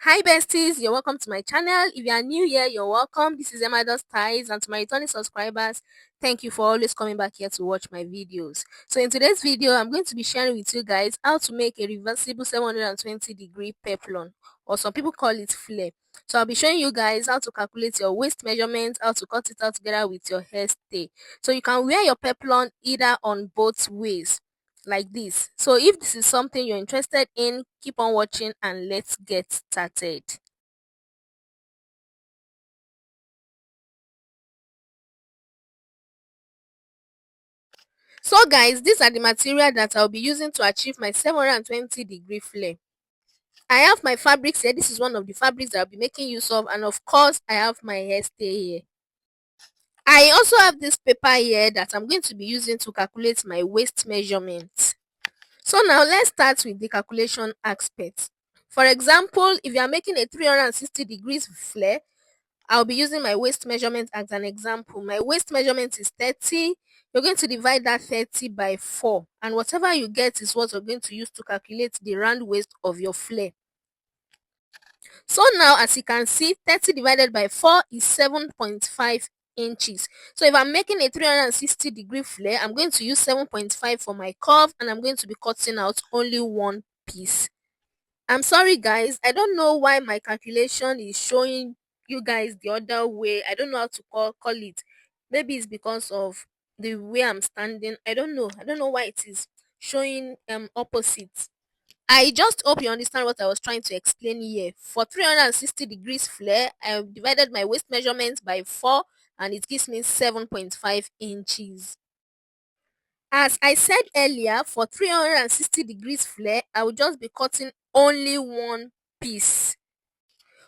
Hi besties, you're welcome to my channel. If you are new here, you're welcome. This is Emma Does Ties, and to my returning subscribers, thank you for always coming back here to watch my videos. So in today's video, I'm going to be sharing with you guys how to make a reversible 720-degree peplum, or some people call it flare. So I'll be showing you guys how to calculate your waist measurement, how to cut it out together with your hairstay. So you can wear your peplum either on both ways, like this. So if this is something you're interested in, keep on watching and let's get started. So guys, these are the material that I'll be using to achieve my 720-degree flare. I have my fabrics here. This is one of the fabrics that I'll be making use of, and of course I have my hairstay here. I also have this paper here that I'm going to be using to calculate my waist measurement. So now let's start with the calculation aspect. For example, if you are making a 360 degrees flare, I'll be using my waist measurement as an example. My waist measurement is 30. You're going to divide that 30 by 4, and whatever you get is what you're going to use to calculate the round waist of your flare. So now, as you can see, 30 divided by 4 is 7.5 inches. So if I'm making a 360-degree flare, I'm going to use 7.5 for my curve, and I'm going to be cutting out only one piece. I'm sorry guys, I don't know why my calculation is showing you guys the other way. I don't know how to call it. Maybe it's because of the way I'm standing. I don't know. I don't know why it is showing opposite. I just hope you understand what I was trying to explain here. For 360 degrees flare, I divided my waist measurement by 4, and it gives me 7.5 inches. As I said earlier, for 360 degrees flare, I will just be cutting only one piece.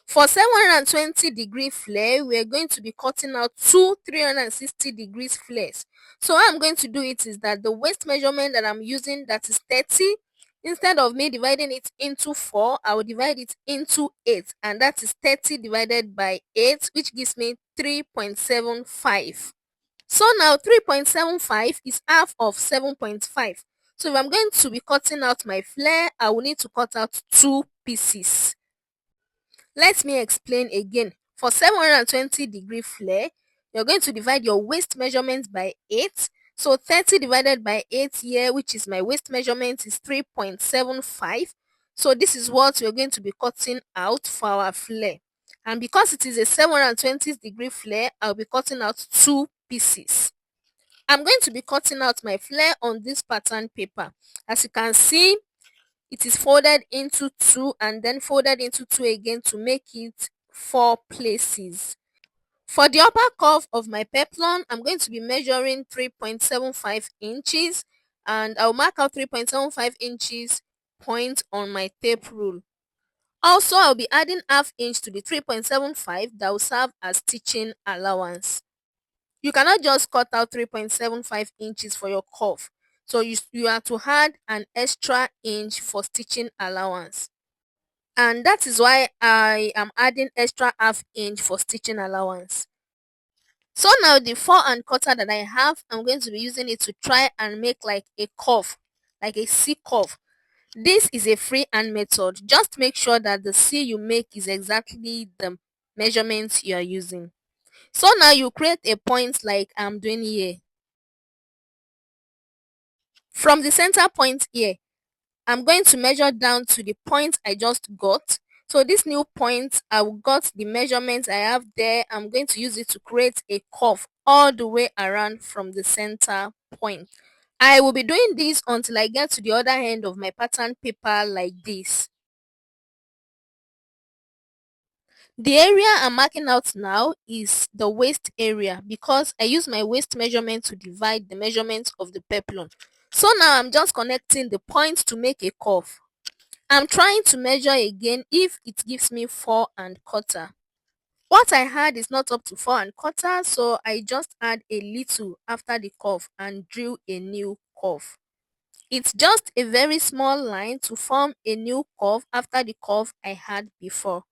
For 720-degree flare, we are going to be cutting out two 360 degrees flares. So how I'm going to do it is that the waist measurement that I'm using, that is 30, instead of me dividing it into 4, I will divide it into 8, and that is 30 divided by 8, which gives me 3.75. So now 3.75 is half of 7.5. So if I'm going to be cutting out my flare, I will need to cut out two pieces. Let me explain again. For 720-degree flare, you're going to divide your waist measurement by 8. So 30 divided by 8 here, which is my waist measurement, is 3.75. So this is what we're going to be cutting out for our flare. And because it is a 720-degree flare, I'll be cutting out two pieces. I'm going to be cutting out my flare on this pattern paper. As you can see, it is folded into two and then folded into two again to make it 4 places. For the upper curve of my peplum, I'm going to be measuring 3.75 inches, and I'll mark out 3.75 inches point on my tape rule. Also, I'll be adding half inch to the 3.75 that will serve as stitching allowance. You cannot just cut out 3.75 inches for your curve. So you have to add an extra inch for stitching allowance. And that is why I am adding extra half inch for stitching allowance. So now the 4¼ that I have, I'm going to be using it to try and make like a curve, like a C curve. This is a freehand method. Just make sure that the C you make is exactly the measurements you are using. So now you create a point like I'm doing here. From the center point here, I'm going to measure down to the point I just got. So this new point, I got the measurements I have there. I'm going to use it to create a curve all the way around from the center point. I will be doing this until I get to the other end of my pattern paper like this. The area I'm marking out now is the waist area because I use my waist measurement to divide the measurement of the peplum. So now I'm just connecting the points to make a curve. I'm trying to measure again if it gives me 4¼ What I had is not up to 4¼ so I just add a little after the curve and drew a new curve. It's just a very small line to form a new curve after the curve I had before.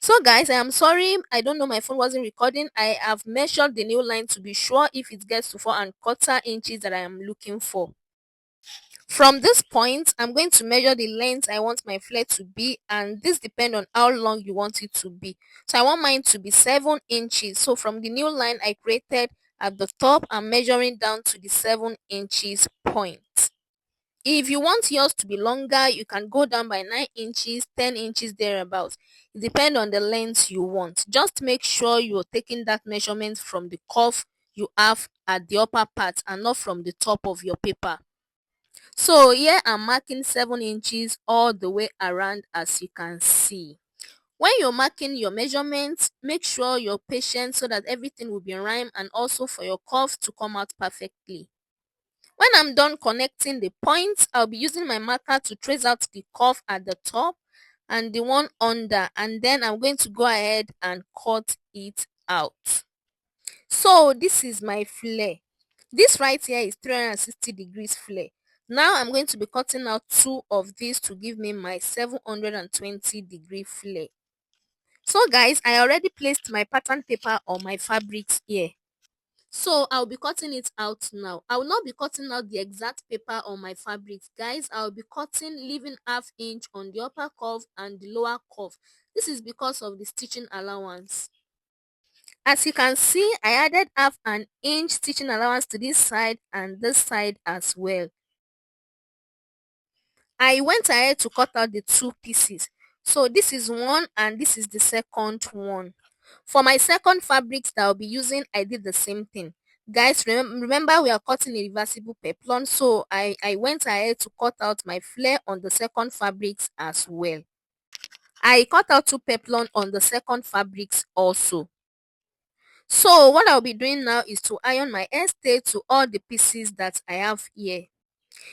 So guys, I am sorry, I don't know, my phone wasn't recording. I have measured the new line to be sure if it gets to 4¼ inches that I am looking for. From this point, I'm going to measure the length I want my flare to be, and this depends on how long you want it to be. So I want mine to be 7 inches. So from the new line I created at the top, I'm measuring down to the 7 inches point. If you want yours to be longer, you can go down by 9 inches, 10 inches thereabouts. It depends on the length you want. Just make sure you're taking that measurement from the cuff you have at the upper part and not from the top of your paper. So here I'm marking 7 inches all the way around, as you can see. When you're marking your measurements, make sure you're patient so that everything will be in rhyme and also for your cuff to come out perfectly. When I'm done connecting the points, I'll be using my marker to trace out the cuff at the top and the one under, and then I'm going to go ahead and cut it out. So this is my flare. This right here is 360 degrees flare. Now I'm going to be cutting out 2 of these to give me my 720-degree flare. So guys, I already placed my pattern paper on my fabrics here. So I'll be cutting it out now. I will not be cutting out the exact paper on my fabrics, guys. I'll be cutting, leaving ½ inch on the upper curve and the lower curve. This is because of the stitching allowance. As you can see, I added ½ inch stitching allowance to this side and this side as well. I went ahead to cut out the 2 pieces. So this is one and this is the second one. For my second fabrics that I'll be using, I did the same thing. Guys, remember we are cutting a reversible peplum, so I went ahead to cut out my flare on the second fabrics as well. I cut out 2 peplum on the second fabrics also. So what I'll be doing now is to iron my hairstay to all the pieces that I have here.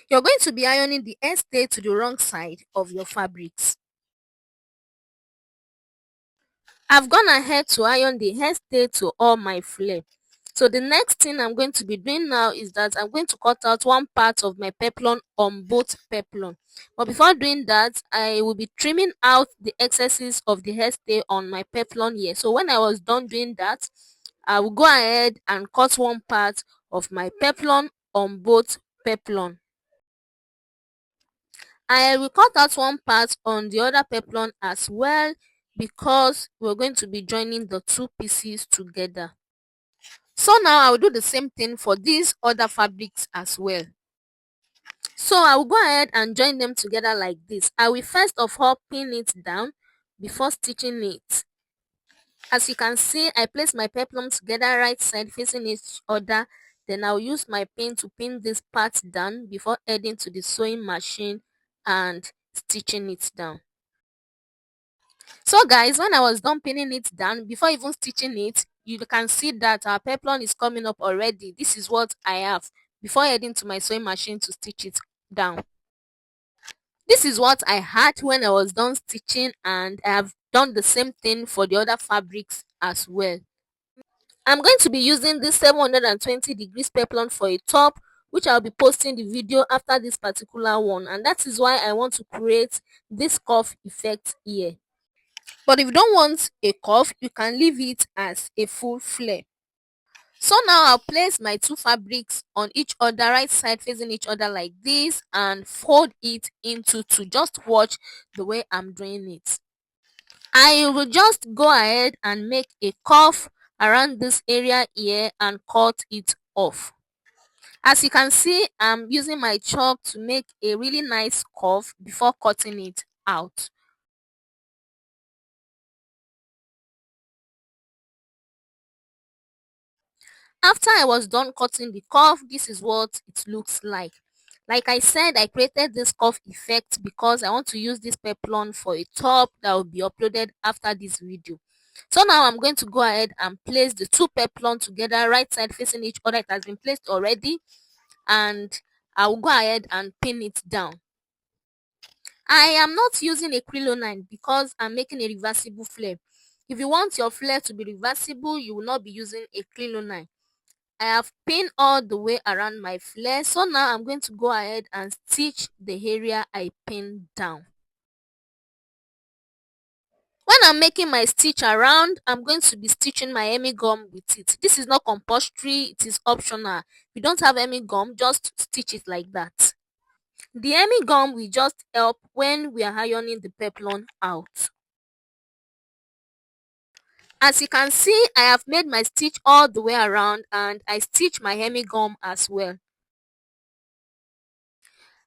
You're going to be ironing the hairstay to the wrong side of your fabrics. I've gone ahead to iron the hairstay to all my flare. So the next thing I'm going to be doing now is that I'm going to cut out one part of my peplum on both peplum. But before doing that, I will be trimming out the excesses of the hairstay on my peplum here. So when I was done doing that, I will go ahead and cut one part of my peplum on both peplum. I will cut out one part on the other peplum as well because we're going to be joining the 2 pieces together. So now I will do the same thing for these other fabrics as well. So I will go ahead and join them together like this. I will first of all pin it down before stitching it. As you can see, I place my peplum together right side facing each other. Then I'll use my pin to pin this part down before heading to the sewing machine and stitching it down. So guys, when I was done pinning it down, before even stitching it, you can see that our peplum is coming up already. This is what I have before heading to my sewing machine to stitch it down. This is what I had when I was done stitching, and I have done the same thing for the other fabrics as well. I'm going to be using this 720 degrees peplum for a top, which I'll be posting the video after this particular one, and that is why I want to create this cuff effect here. But if you don't want a cuff, you can leave it as a full flare. So now I'll place my 2 fabrics on each other, right side facing each other like this, and fold it into 2. Just watch the way I'm doing it. I will just go ahead and make a cuff around this area here and cut it off. As you can see, I'm using my chalk to make a really nice cuff before cutting it out. After I was done cutting the cuff, this is what it looks like. Like I said, I created this cuff effect because I want to use this peplum for a top that will be uploaded after this video. So now I'm going to go ahead and place the 2 peplum together, right side facing each other. It has been placed already, and I will go ahead and pin it down. I am not using a crinoline because I'm making a reversible flare. If you want your flare to be reversible, you will not be using a crinoline. I have pinned all the way around my flare, so now I'm going to go ahead and stitch the area I pinned down. When I'm making my stitch around, I'm going to be stitching my hemi gum with it. This is not compulsory, it is optional. If you don't have hemi gum, just stitch it like that. The hemming gum will just help when we are ironing the peplum out. As you can see, I have made my stitch all the way around and I stitch my hemming gum as well.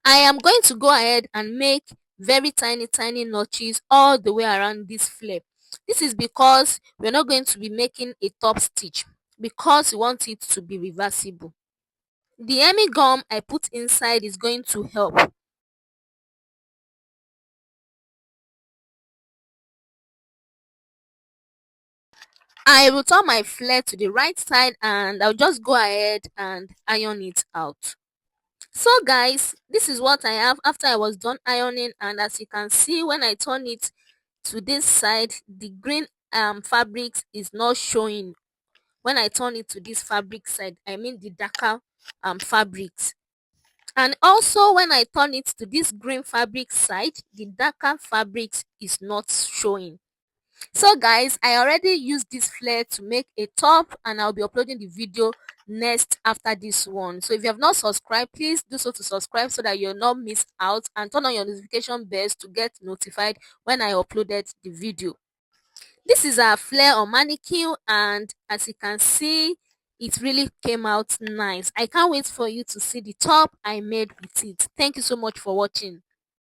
I am going to go ahead and make very tiny notches all the way around this flare. This is because we're not going to be making a top stitch, because we want it to be reversible. The hemming gum I put inside is going to help. I will turn my flare to the right side and I'll just go ahead and iron it out. So guys, this is what I have after I was done ironing, and as you can see, when I turn it to this side, the green fabrics is not showing. When I turn it to this fabric side, I mean the darker fabrics. And also when I turn it to this green fabric side, the darker fabrics is not showing. So guys, I already used this flare to make a top and I'll be uploading the video next after this one. So if you have not subscribed, please do so to subscribe so that you'll not miss out, and turn on your notification bells to get notified when I uploaded the video. This is our flare on mannequin, and as you can see, it really came out nice. I can't wait for you to see the top I made with it. Thank you so much for watching.